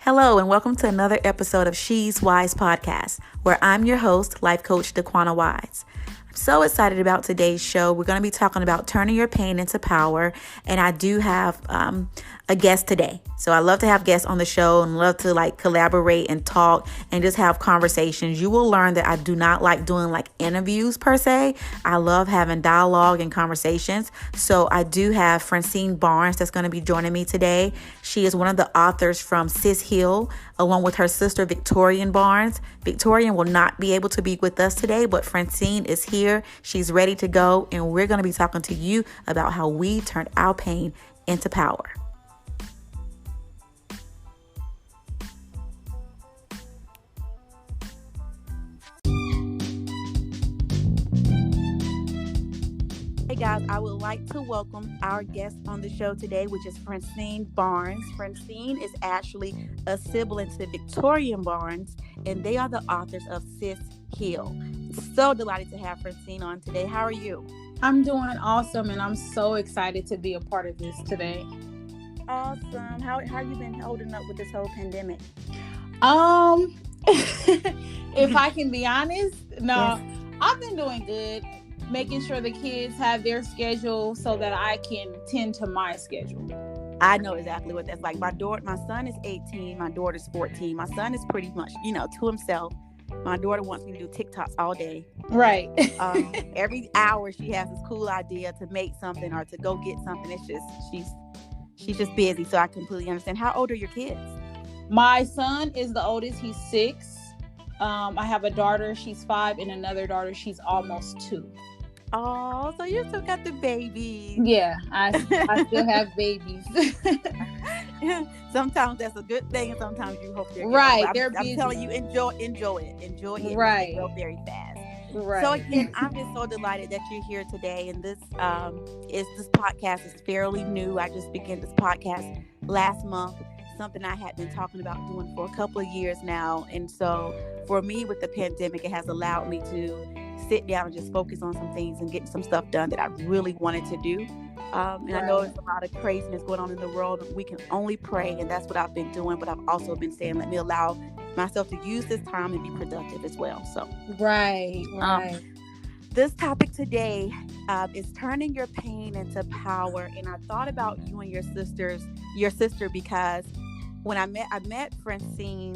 Hello, and welcome to another episode of SHESWISE podcast, where I'm your host, life coach Dequonna Wise. I'm so excited about today's show. We're going to be talking about turning your pain into power, and I do have a guest today. So I love to have guests on the show and love to collaborate and talk and just have conversations. You will learn that I do not like doing interviews per se. I love having dialogue and conversations. So I do have Francine Barnes that's going to be joining me today. She is one of the authors from SHESWISE, along with her sister Victorian Barnes. Victorian will not be able to be with us today, but Francine is here. She's ready to go, and we're going to be talking to you about how we turned our pain into power. Hey guys, I would like to welcome our guest on the show today, which is Francine Barnes. Francine is actually a sibling to Victorian Barnes, and they are the authors of SHESWISE. So delighted to have Francine on today. How are you? I'm doing awesome, and I'm so excited to be a part of this today. Awesome. How have you been holding up with this whole pandemic? If I can be honest, no, yes. I've been doing good. Making sure the kids have their schedule so that I can tend to my schedule. I know exactly what that's like. My son is 18, my daughter's 14. My son is pretty much, to himself. My daughter wants me to do TikToks all day. Right. Every hour she has this cool idea to make something or to go get something. It's just, she's just busy. So I completely understand. How old are your kids? My son is the oldest. He's 6. I have a daughter. She's 5, and another daughter. She's almost 2. Oh, so you still got the babies. Yeah, I still have babies. Sometimes that's a good thing, and sometimes you hope they're right. I'm telling you, enjoy it. Enjoy it. Right. Go very fast. Right. So again, I'm just so delighted that you're here today. And this podcast is fairly new. I just began this podcast last month. Something I had been talking about doing for a couple of years now. And so for me, with the pandemic, it has allowed me to sit down and just focus on some things and get some stuff done that I really wanted to do. And I know there's a lot of craziness going on in the world. We can only pray, and that's what I've been doing. But I've also been saying, let me allow myself to use this time and be productive as well. So right. This topic today is turning your pain into power. And I thought about you and your sister, because when I met Francine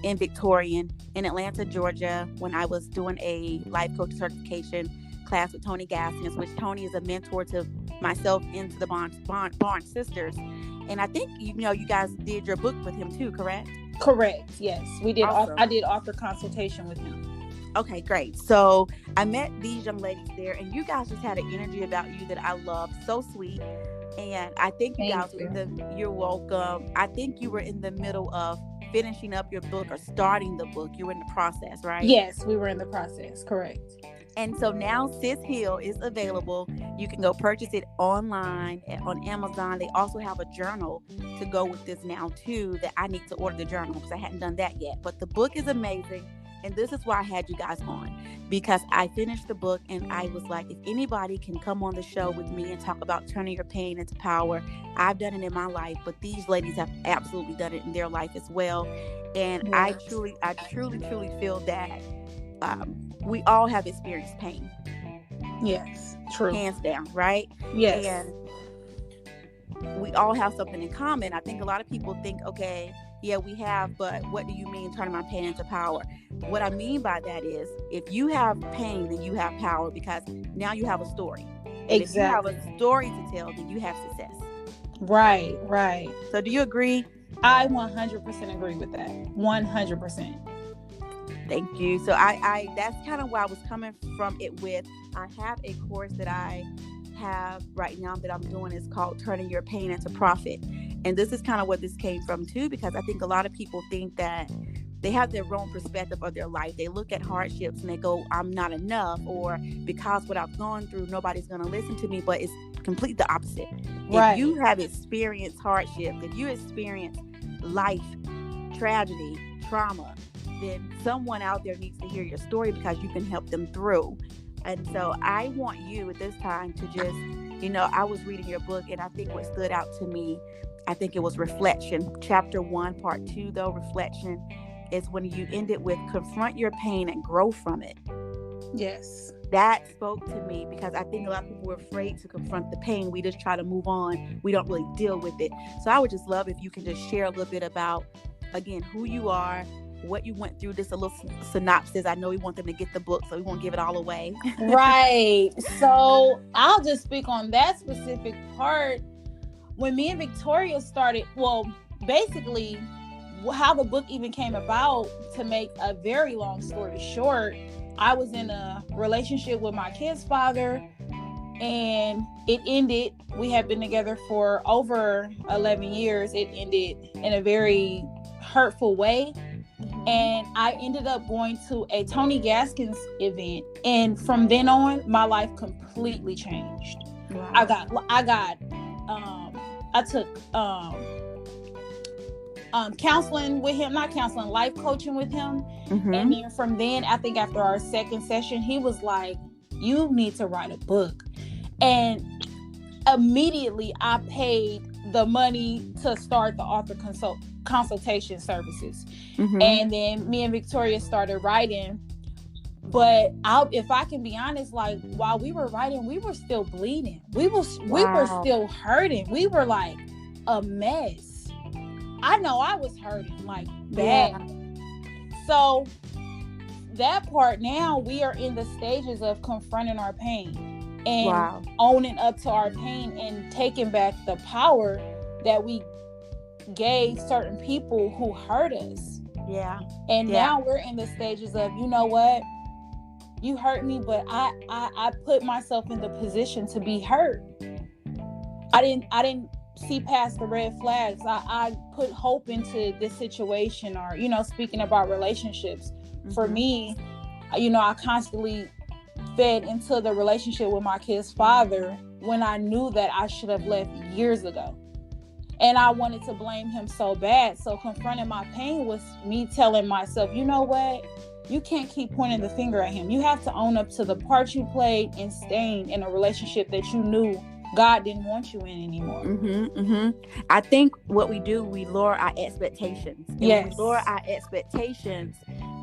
in Victorian in Atlanta, Georgia, when I was doing a life coach certification class with Tony Gaskins, which Tony is a mentor to myself and to the Barnes sisters. And I think you guys did your book with him too, correct? Correct. Yes, we did. Awesome. I did author consultation with him. Okay, great. So I met these young ladies there, and you guys just had an energy about you that I love. So sweet. And I think you're welcome. I think you were in the middle of finishing up your book or starting the book. You were in the process, right? Yes, we were in the process. Correct. And so now SHESWISE is available. You can go purchase it online on Amazon. They also have a journal to go with this now too, that I need to order the journal because I hadn't done that yet. But the book is amazing. And this is why I had you guys on, because I finished the book and I was like, if anybody can come on the show with me and talk about turning your pain into power, I've done it in my life, but these ladies have absolutely done it in their life as well. And yes. I truly feel that we all have experienced pain. Yes, true. Hands down, right? Yes. And we all have something in common. I think a lot of people think, okay, yeah, we have, but what do you mean turning my pain into power? What I mean by that is, if you have pain, then you have power, because now you have a story. Exactly. If you have a story to tell, then you have success. Right. So do you agree? I 100% agree with that. 100%. Thank you. So I that's kind of where I was coming from it with. I have a course that I have right now that I'm doing. Is called Turning Your Pain into Profit. And this is kind of where this came from too, because I think a lot of people think that they have their own perspective of their life. They look at hardships and they go, I'm not enough, or because what I've gone through, nobody's going to listen to me. But it's completely the opposite. Right. If you have experienced hardship, if you experience life, tragedy, trauma, then someone out there needs to hear your story, because you can help them through. And so I want you at this time to just, I was reading your book, and I think what stood out to me, I think it was reflection. Chapter 1, part 2, though, reflection is when you end it with confront your pain and grow from it. Yes. That spoke to me because I think a lot of people are afraid to confront the pain. We just try to move on. We don't really deal with it. So I would just love if you can just share a little bit about, again, who you are, what you went through, just a little synopsis. I know we want them to get the book, so we won't give it all away. Right. So I'll just speak on that specific part. When me and Victoria started, well, basically how the book even came about, to make a very long story short, I was in a relationship with my kid's father, and it ended. We had been together for over 11 years. It ended in a very hurtful way. And I ended up going to a Tony Gaskins event. And from then on, my life completely changed. Wow. I took counseling with him, not counseling, life coaching with him. Mm-hmm. And then from then, I think after our second session, he was like, you need to write a book. And immediately I paid the money to start the author consultation services. Mm-hmm. And then me and Victoria started writing. But if I can be honest, like, while we were writing, we were still bleeding. We were still hurting. We were like a mess. I know I was hurting like bad. Yeah. So that part, now we are in the stages of confronting our pain and owning up to our pain and taking back the power that we gave certain people who hurt us. Yeah. And now we're in the stages of, you know what? You hurt me, but I put myself in the position to be hurt. I didn't see past the red flags. I put hope into this situation, or, speaking about relationships. Mm-hmm. For me, I constantly fed into the relationship with my kid's father when I knew that I should have left years ago. And I wanted to blame him so bad. So confronting my pain was me telling myself, you know what? You can't keep pointing the finger at him. You have to own up to the part you played in staying in a relationship that you knew God didn't want you in anymore. Mm-hmm, mm-hmm. I think what we do, we lower our expectations. And when we lower our expectations,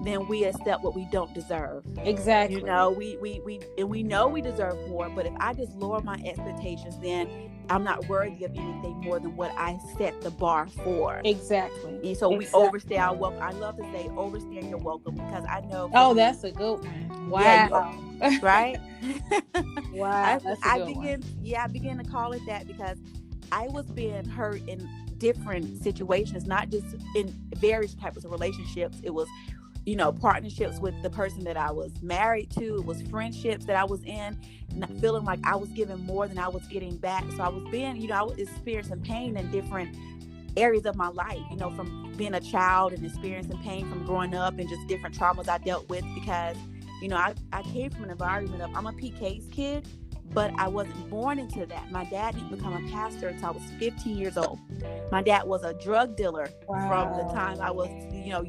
then we accept what we don't deserve. Exactly. We know we deserve more, but if I just lower my expectations, then I'm not worthy of anything more than what I set the bar for. Exactly. And so we overstay our welcome. I love to say overstay your welcome, because I know. Oh, that's a good one. Wow. Yeah, right? Wow. I began to call it that because I was being hurt in different situations, not just in various types of relationships. It was, partnerships with the person that I was married to. It was friendships that I was in, not feeling like I was giving more than I was getting back. So I was I was experiencing pain in different areas of my life, from being a child and experiencing pain from growing up and just different traumas I dealt with, because, I came from an environment of, I'm a PK's kid, but I wasn't born into that. My dad didn't become a pastor until I was 15 years old. My dad was a drug dealer from the time I was,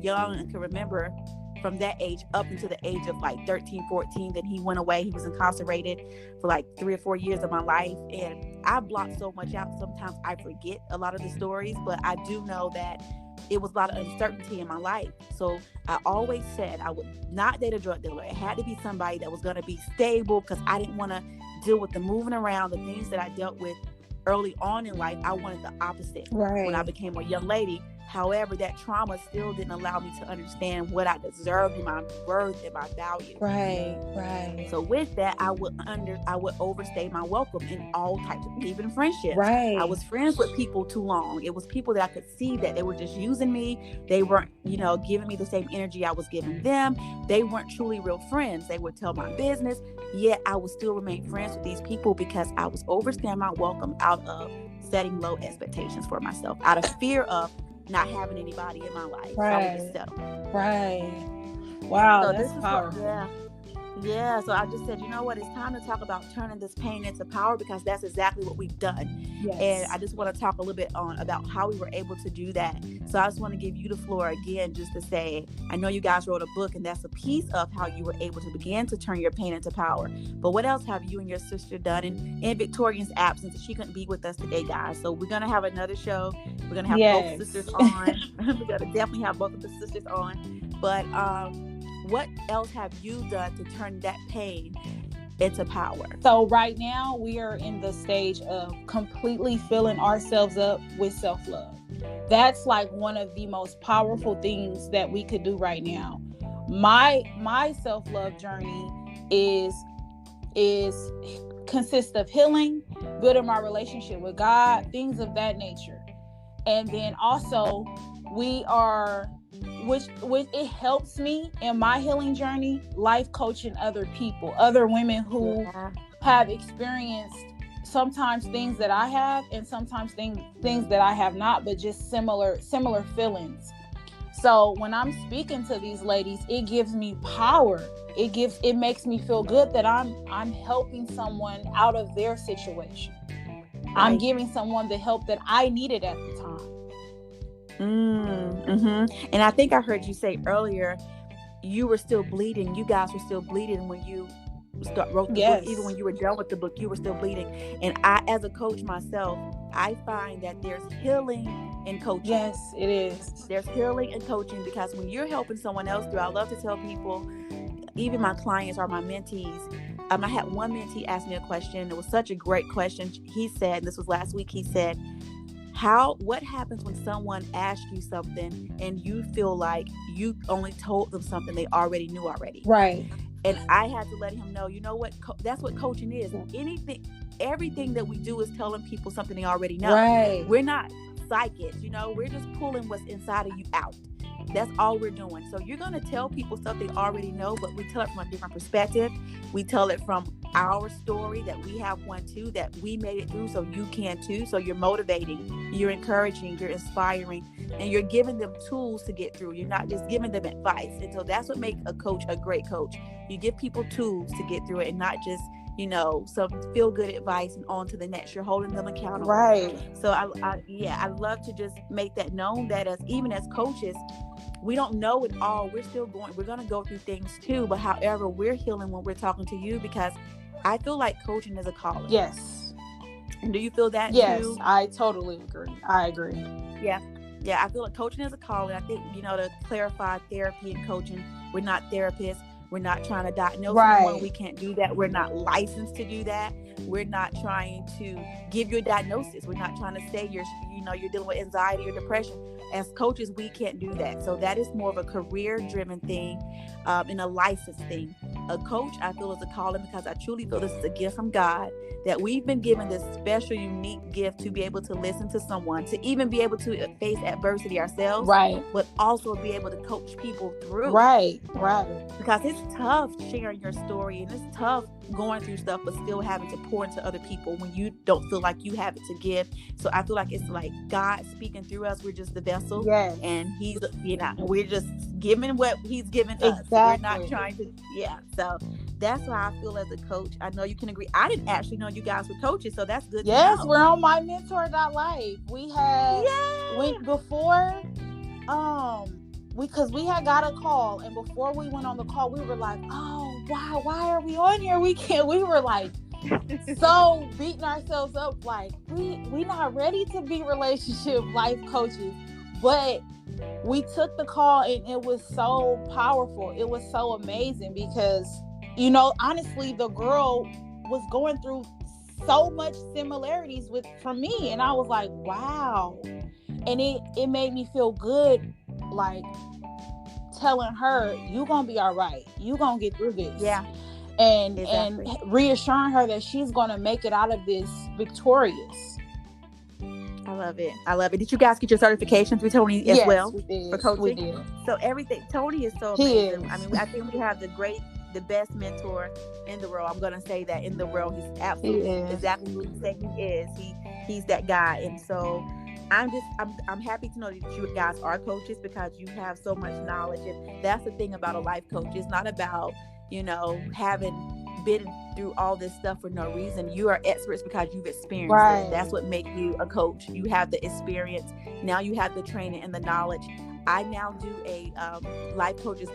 young and can remember, from that age up until the age of like 13, 14. Then he went away. He was incarcerated for like 3 or 4 years of my life. And I blocked so much out. Sometimes I forget a lot of the stories, but I do know that it was a lot of uncertainty in my life. So I always said I would not date a drug dealer. It had to be somebody that was going to be stable, because I didn't want to deal with the moving around, the things that I dealt with early on in life. I wanted the opposite when I became a young lady. However, that trauma still didn't allow me to understand what I deserved and my worth and my value. Right. So with that, I would overstay my welcome in all types of, even friendships. Right. I was friends with people too long. It was people that I could see that they were just using me. They weren't, giving me the same energy I was giving them. They weren't truly real friends. They would tell my business, yet I would still remain friends with these people because I was overstaying my welcome out of setting low expectations for myself, out of fear of not having anybody in my life. Right. So I would just settle. Right. Wow, so that's powerful. Yeah, so I just said, you know what, it's time to talk about turning this pain into power, because that's exactly what we've done. And I just want to talk a little bit on about how we were able to do that. So I just want to give you the floor again, just to say, I know you guys wrote a book, and that's a piece of how you were able to begin to turn your pain into power. But what else have you and your sister done? And in Victoria's absence, she couldn't be with us today, guys. So we're going to have another show. We're going to have both sisters on. We're going to definitely have both of the sisters on. But what else have you done to turn that pain into power? So right now we are in the stage of completely filling ourselves up with self-love. That's like one of the most powerful things that we could do right now. My self-love journey is consists of healing, building my relationship with God, things of that nature. And then also we are, which it helps me in my healing journey, life coaching other people, other women who have experienced sometimes things that I have, and sometimes things that I have not, but just similar feelings. So when I'm speaking to these ladies, it gives me power. It makes me feel good that I'm helping someone out of their situation. Right. I'm giving someone the help that I needed at the time. And I think I heard you say earlier, you were still bleeding. You guys were still bleeding when you wrote the book. Even when you were done with the book, you were still bleeding. And I, as a coach myself, I find that there's healing in coaching. Yes, it is. There's healing in coaching, because when you're helping someone else through, I love to tell people, even my clients or my mentees, I had one mentee ask me a question. It was such a great question. He said, and this was last week, he said, what happens when someone asks you something and you feel like you only told them something they already knew already? Right. And I had to let him know, you know what, that's what coaching is. Everything that we do is telling people something they already know. Right. We're not psychics, we're just pulling what's inside of you out. That's all we're doing. So you're going to tell people stuff they already know, but we tell it from a different perspective. We tell it from our story, that we have one too, that we made it through, so you can too. So you're motivating, you're encouraging, you're inspiring, and you're giving them tools to get through. You're not just giving them advice. And so that's what makes a coach a great coach. You give people tools to get through it, and not just some feel good advice and on to the next. You're holding them accountable. Right. So I love to just make that known, that even as coaches, we don't know it all. We're going to go through things too. But however, we're healing when we're talking to you, because I feel like coaching is a calling. Yes. And do you feel that yes, too? Yes, I totally agree. I agree. Yeah. I feel like coaching is a calling. I think, to clarify, therapy and coaching, we're not therapists. We're not trying to diagnose anyone. We can't do that. We're not licensed to do that. We're not trying to give you a diagnosis. We're not trying to say you're dealing with anxiety or depression. As coaches, we can't do that. So that is more of a career-driven thing, and a license thing. A coach, I feel, is a calling, because I truly feel this is a gift from God, that we've been given this special, unique gift to be able to listen to someone, to even be able to face adversity ourselves, right? But also be able to coach people through, right? Because it's tough sharing your story, and it's tough going through stuff, but still having to pour into other people when you don't feel like you have it to give. So I feel like it's like God speaking through us. We're just the vessel, and He's, we're just giving what He's given us. We're not trying to, So that's why I feel as a coach. I know you can agree. I didn't actually know you guys were coaches, so that's good. Yes, to know. We're on mymentor.life. We had before, because we had got a call, and before we went on the call, we were like, oh wow, why are we on here? We were like so beating ourselves up, like we not ready to be relationship life coaches. But we took the call, and it was so powerful. It was so amazing, because honestly, the girl was going through so much similarities from me, and I was like, wow. And it made me feel good, like telling her, you gonna be all right, you gonna get through this, and reassuring her that she's gonna make it out of this victorious. I love it. Did you guys get your certifications with Tony as well? We did. For coaching? We did. So everything, Tony is so amazing. I mean, I think we have the best mentor in the world. I'm going to say that, in the world. He's absolutely exactly who he said he is. He's that guy. And so I'm happy to know that you guys are coaches, because you have so much knowledge. And that's the thing about a life coach. It's not about having been through all this stuff for no reason. You are experts because you've experienced Right. it. That's what makes you a coach. You have the experience. Now you have the training and the knowledge. I now do a life coaches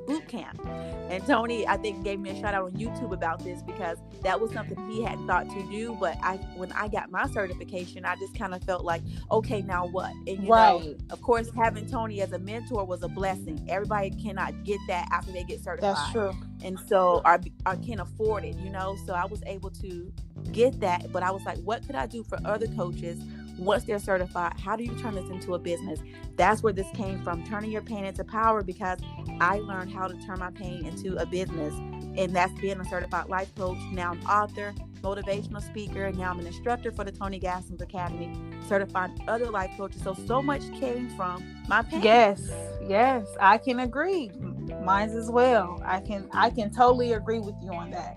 boot camp, and Tony, I think, gave me a shout out on YouTube about this because that was something he hadn't thought to do. But when I got my certification, I just kind of felt like, okay, now what? And Right. of course, having Tony as a mentor was a blessing. Everybody cannot get that after they get certified. That's true. And so I can't afford it, so I was able to get that. But I was like, what could I do for other coaches once they're certified? How do you turn this into a business? That's where this came from, turning your pain into power, because I learned how to turn my pain into a business. And that's being a certified life coach. Now I'm author, motivational speaker. Now I'm an instructor for the Tony Gaskins Academy, certifying other life coaches. So much came from my pain. Yes, I can agree. Mine's as well. I can totally agree with you on that.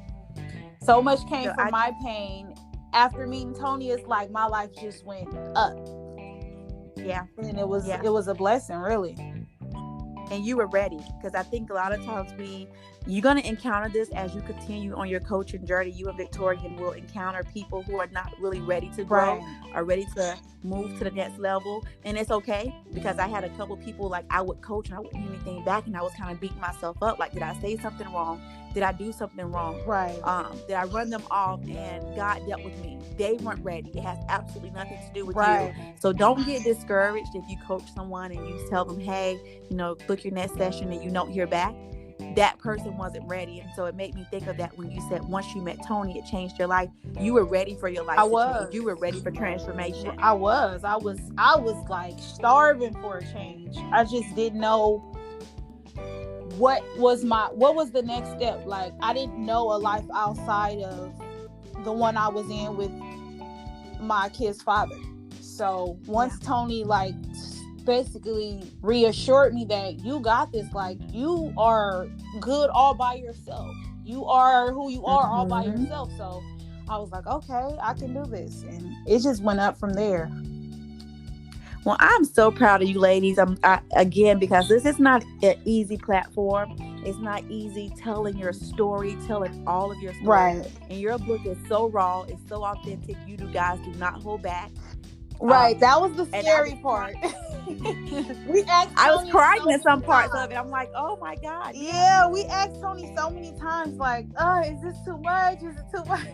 So much came from my pain. After meeting Tony, it's like my life just went up. Yeah. And it was a blessing, really. And you were ready, because I think a lot of times you're going to encounter this as you continue on your coaching journey. You and Victorian will encounter people who are not really ready to grow, Right. are ready to move to the next level. And it's okay, because I had a couple people, like, I would coach and I wouldn't hear anything back, and I was kind of beating myself up. Like, did I say something wrong? Did I do something wrong? Right. Did I run them off? And God dealt with me. They weren't ready. It has absolutely nothing to do with Right. you. So don't get discouraged if you coach someone and you tell them, hey, book your next session, and you don't hear back. That person wasn't ready. And so it made me think of that when you said once you met Tony, it changed your life. You were ready for your life to change. You were ready for transformation. I was like starving for a change. I just didn't know what was the next step. Like, I didn't know a life outside of the one I was in with my kid's father. So once Tony basically reassured me that you got this, like, you are good all by yourself. You are who you are all by yourself. So I was like, okay, I can do this. And it just went up from there. Well, I'm so proud of you ladies. Again, because this is not an easy platform. It's not easy telling your story, telling all of your story. Right. And your book is so raw. It's so authentic. You guys do not hold back. Right. That was the scary part. I was crying in some parts of it. I'm like, oh my God. Yeah, we asked Tony so many times, like, is this too much? Is it too much?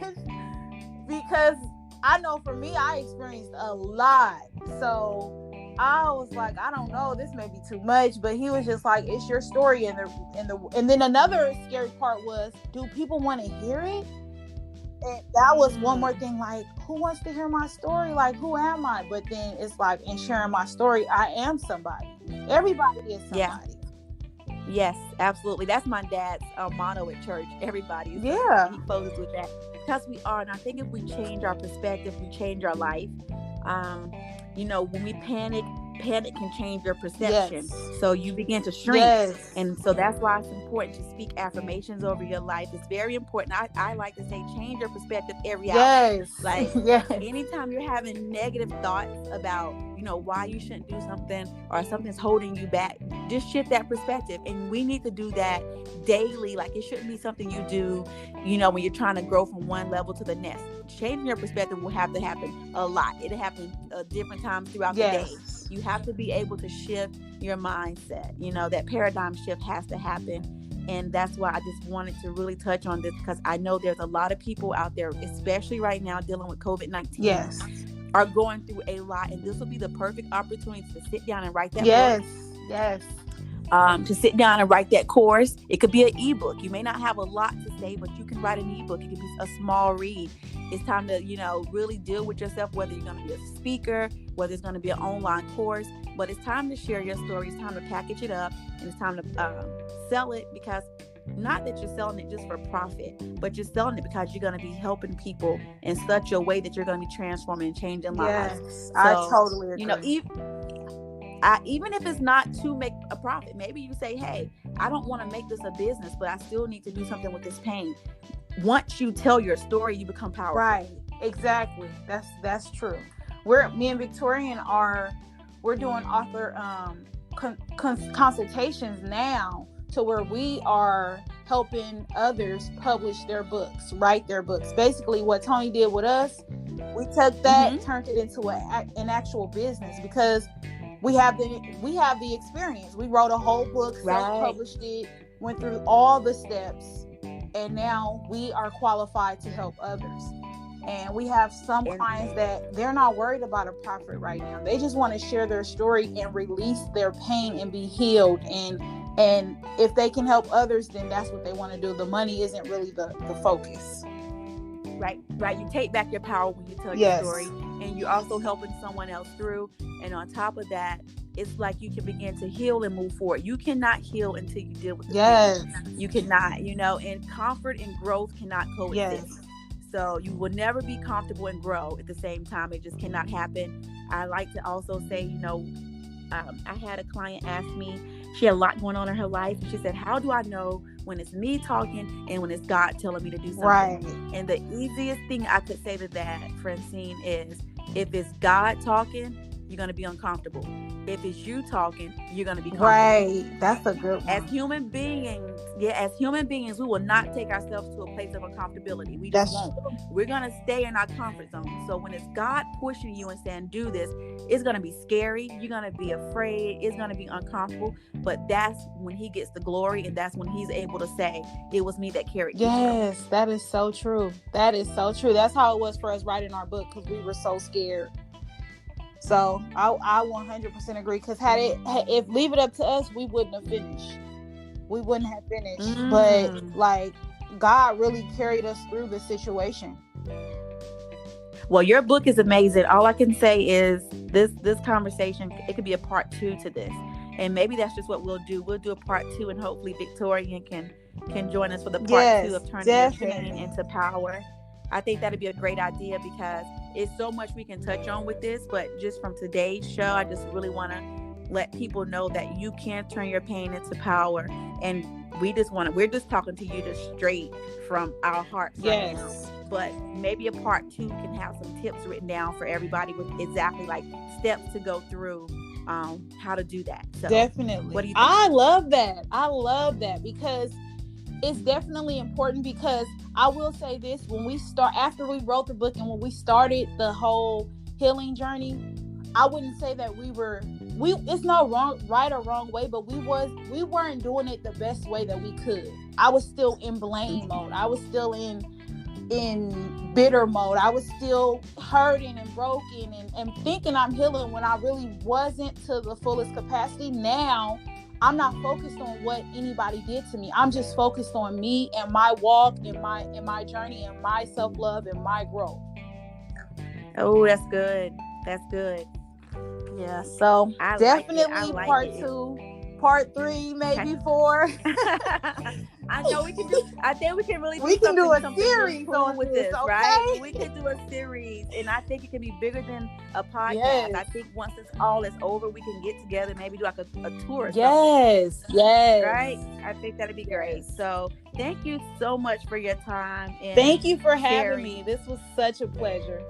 Because I know for me, I experienced a lot. So I was like, I don't know, this may be too much. But he was just like, it's your story. And then another scary part was, do people want to hear it? And that was one more thing, like, who wants to hear my story? Like, who am I? But then it's like, in sharing my story, I am somebody. Everybody is somebody. Yeah. Yes, absolutely. That's my dad's motto at church. Everybody is somebody. Yeah. He closes with that. Because we are. And I think if we change our perspective, we change our life. When we panic can change your perception. Yes. So you begin to shrink. Yes. And so that's why it's important to speak affirmations over your life. It's very important. I like to say, change your perspective every hour. Yes. Like, yes. Anytime you're having negative thoughts about, why you shouldn't do something, or something's holding you back, just shift that perspective. And we need to do that daily. Like, it shouldn't be something you do, when you're trying to grow from one level to the next. Changing your perspective will have to happen a lot. It'll happen different times throughout the day. You have to be able to shift your mindset. That paradigm shift has to happen. And that's why I just wanted to really touch on this, because I know there's a lot of people out there, especially right now dealing with COVID-19. Yes. Are going through a lot, and this will be the perfect opportunity to sit down and write that book. Yes. To sit down and write that course. It could be an ebook. You may not have a lot to say, but you can write an ebook. It could be a small read. It's time to, really deal with yourself, whether you're going to be a speaker, whether it's going to be an online course, but it's time to share your story. It's time to package it up, and it's time to sell it, because not that you're selling it just for profit, but you're selling it because you're going to be helping people in such a way that you're going to be transforming and changing lives. Yes, so, I totally agree. Even if it's not to make a profit, maybe you say, hey, I don't want to make this a business, but I still need to do something with this pain. Once you tell your story, you become powerful. Right. Exactly. That's true. Me and Victorian we're doing author consultations now, to where we are helping others publish their books, write their books. Basically what Tony did with us, we took that, turned it into an actual business, because we have the experience. We wrote a whole book, self-published it, went through all the steps, and now we are qualified to help others. And we have some clients that they're not worried about a profit right now. They just want to share their story and release their pain and be healed. And if they can help others, then that's what they want to do. The money isn't really the focus. Right. You take back your power when you tell your story, and you're also helping someone else through. And on top of that, it's like you can begin to heal and move forward. You cannot heal until you deal with the pain. You cannot, and comfort and growth cannot coexist. So you will never be comfortable and grow at the same time. It just cannot happen. I like to also say, I had a client ask me, she had a lot going on in her life. She said, how do I know when it's me talking and when it's God telling me to do something? Right. And the easiest thing I could say to that, Francine, is if it's God talking, you're going to be uncomfortable. If it's you talking, you're going to be comfortable. Right. That's a good one. As human beings, we will not take ourselves to a place of uncomfortability. We just won't. We're going to stay in our comfort zone. So when it's God pushing you and saying, do this, it's going to be scary. You're going to be afraid. It's going to be uncomfortable. But that's when he gets the glory, and that's when he's able to say, it was me that carried you. Yes, that is so true. That is so true. That's how it was for us writing our book, because we were so scared. So I 100% agree, because if leave it up to us, we wouldn't have finished. But like, God really carried us through the situation. Well, your book is amazing. All I can say is this conversation, it could be a part 2 to this. And maybe that's just what we'll do. We'll do a part 2, and hopefully Victoria can join us for the part 2 of turning your pain into power. I think that'd be a great idea, because it's so much we can touch on with this. But just from today's show, I just really want to let people know that you can turn your pain into power. And we're just talking to you just straight from our hearts right now. But maybe a part 2 can have some tips written down for everybody with exactly like steps to go through how to do that. So definitely. What do you think? I love that because it's definitely important. Because I will say this, after we wrote the book and when we started the whole healing journey, I wouldn't say that it's no right or wrong way, but we weren't doing it the best way that we could. I was still in blame mode. I was still in bitter mode. I was still hurting and broken and thinking I'm healing when I really wasn't to the fullest capacity. Now I'm not focused on what anybody did to me. I'm just focused on me and my walk and my journey and my self-love and my growth. Oh, that's good. That's good. Yeah. So definitely part 2, part 3, maybe 4. I know we can do. I think we can really. We can do a series on with this, okay? Right? We can do a series, and I think it can be bigger than a podcast. Yes. I think once it's all is over, we can get together, maybe do like a tour. Or yes. Something. Right. I think that'd be great. So thank you so much for your time. And thank you for having me. This was such a pleasure.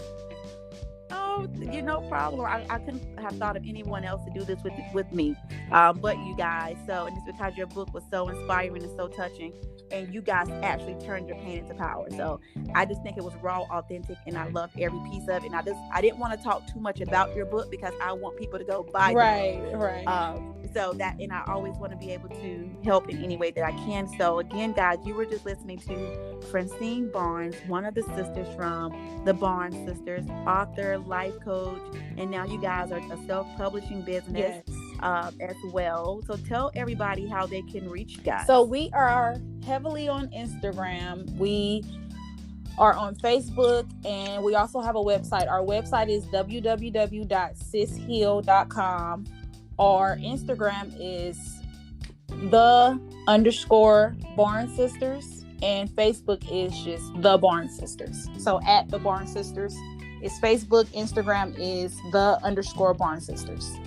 Oh, no problem. I couldn't have thought of anyone else to do this with me, but you guys. So, and it's because your book was so inspiring and so touching, and you guys actually turned your pain into power. So, I just think it was raw, authentic, and I loved every piece of it. And I didn't want to talk too much about your book because I want people to go buy it. Right. So that, and I always want to be able to help in any way that I can. So again, guys, you were just listening to Francine Barnes, one of the sisters from the Barnes Sisters, author, life coach, and now you guys are a self-publishing business as well. So tell everybody how they can reach you guys. So we are heavily on Instagram. We are on Facebook, and we also have a website. Our website is www.sisheal.com. Our Instagram is _Barnes Sisters, and Facebook is just the Barnes Sisters. So at the Barnes Sisters is Facebook. Instagram is _Barnes Sisters.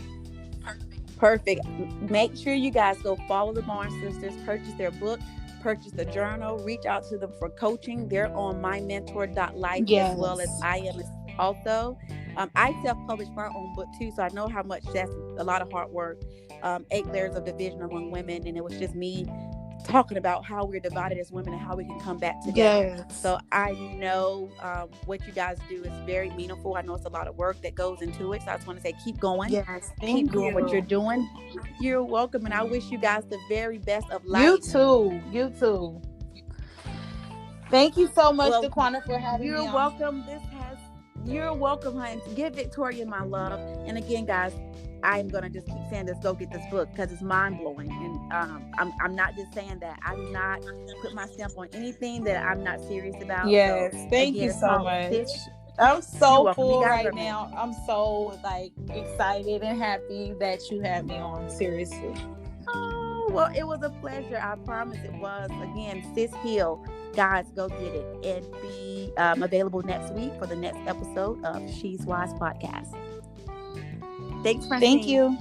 Perfect. Make sure you guys go follow the Barnes Sisters, purchase their book, purchase the journal, reach out to them for coaching. They're on mymentor.life as well as I am also. I self-published my own book too, so I know how much that's a lot of hard work. 8 layers of division among women, and it was just me talking about how we're divided as women and how we can come back together. Yes. So I know what you guys do is very meaningful. I know it's a lot of work that goes into it. So I just want to say, keep going. Yes. Keep doing what you're doing. You're welcome. And I wish you guys the very best of life. You too. Thank you so much, Dequonna, for having me. You're welcome. You're welcome, honey. Give Victoria my love. And again, guys, I'm gonna just keep saying this. Go get this book because it's mind blowing, and I'm not just saying that. I do not put my stamp on anything that I'm not serious about. Yes, so, thank you so much. I'm so full right now. I'm so excited and happy that you had me on. Seriously. Oh well, it was a pleasure. I promise it was. Again, Sis Hill, guys, go get it and be available next week for the next episode of She's Wise podcast. Thanks, Francine. Thank you.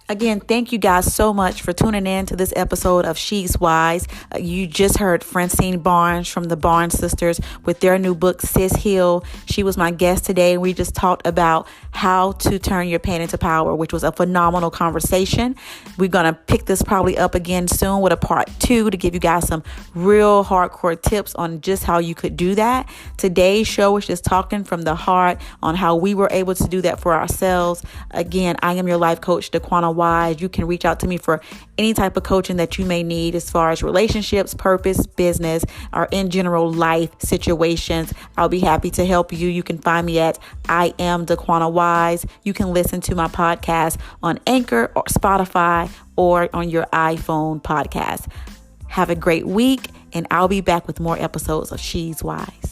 Again, thank you guys so much for tuning in to this episode of She's Wise. You just heard Francine Barnes from the Barnes sisters with their new book, Sis Hill. She was my guest today, and we just talked about how to turn your pain into power, which was a phenomenal conversation. We're going to pick this probably up again soon with a part 2 to give you guys some real hardcore tips on just how you could do that. Today's show was just talking from the heart on how we were able to do that for ourselves. Again, I am your life coach, Dequonna Wise. You can reach out to me for any type of coaching that you may need as far as relationships, purpose, business, or in general life situations. I'll be happy to help you. You can find me at I am Dequonna Wise. You can listen to my podcast on Anchor or Spotify or on your iPhone podcast. Have a great week, and I'll be back with more episodes of She's Wise.